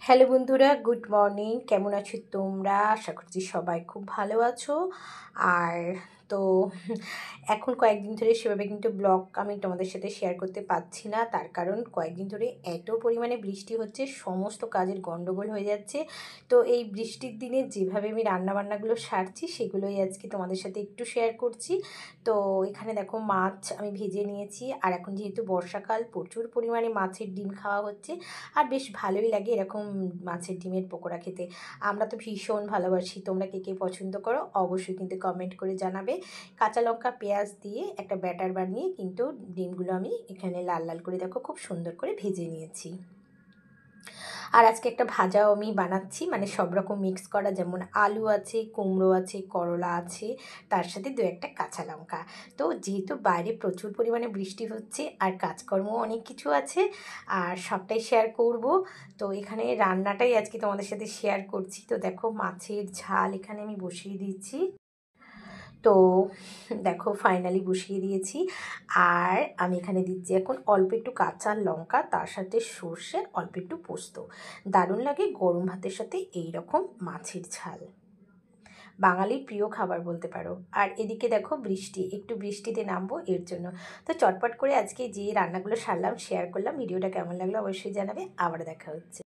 Hello বন্ধুরা, good morning. কেমন আছো তোমরা? আশা করছি সবাই খুব ভালো আছো। আর তো এখন কয়েকদিন ধরে সেভাবে কিন্তু ব্লগ আমি তোমাদের সাথে শেয়ার করতে পারছি না, তার কারণ কয়েকদিন ধরে এত পরিমাণে বৃষ্টি হচ্ছে, সমস্ত কাজের গন্ডগোল হয়ে যাচ্ছে। তো এই বৃষ্টির দিনে যেভাবে আমি রান্নাবান্নাগুলো সারছি সেগুলোই আজকে তোমাদের সাথে একটু শেয়ার করছি। তো এখানে দেখো মাছ আমি ভেজে নিয়েছি, আর এখন যেহেতু বর্ষাকাল প্রচুর পরিমাণে মাছের ডিম খাওয়া হচ্ছে, আর বেশ ভালোই লাগে এরকম মাছের ডিমের পকোড়া খেতে। আমরা তো ভীষণ ভালোবাসি। তোমরা কে কে পছন্দ করো অবশ্যই কিন্তু কমেন্ট করে জানাবে। কাঁচা লঙ্কা পেঁয়াজ দিয়ে একটা ব্যাটার বানিয়ে কিন্তু ডিমগুলো আমি এখানে লাল লাল করে দেখো খুব সুন্দর করে ভেজে নিয়েছি। আর আজকে একটা ভাজাও আমি বানাচ্ছি, মানে সব রকম মিক্স করা, যেমন আলু আছে, কুমড়ো আছে, করলা আছে, তার সাথে দু একটা কাঁচা লঙ্কা। তো যেহেতু বাইরে প্রচুর পরিমাণে বৃষ্টি হচ্ছে আর কাজকর্ম অনেক কিছু আছে, আর সবটাই শেয়ার করব। তো এখানে রান্নাটাই আজকে তোমাদের সাথে শেয়ার করছি। তো দেখো মাছের ঝাল এখানে আমি বসিয়ে দিচ্ছি। তো দেখো ফাইনালি বসিয়ে দিয়েছি। আর আমি এখানে দিচ্ছি এখন অল্প একটু কাঁচা লঙ্কা, তার সাথে সর্ষে, অল্প একটু পোস্ত। দারুণ লাগে গরম ভাতের সাথে এই রকম মাছের ঝাল, বাঙালির প্রিয় খাবার বলতে পারো। আর এদিকে দেখো বৃষ্টি, একটু বৃষ্টিতে নামবো এর জন্য। তো চটপট করে আজকে যে রান্নাগুলো সারলাম শেয়ার করলাম। ভিডিওটা কেমন লাগলো অবশ্যই জানাবে। আবার দেখা হচ্ছে।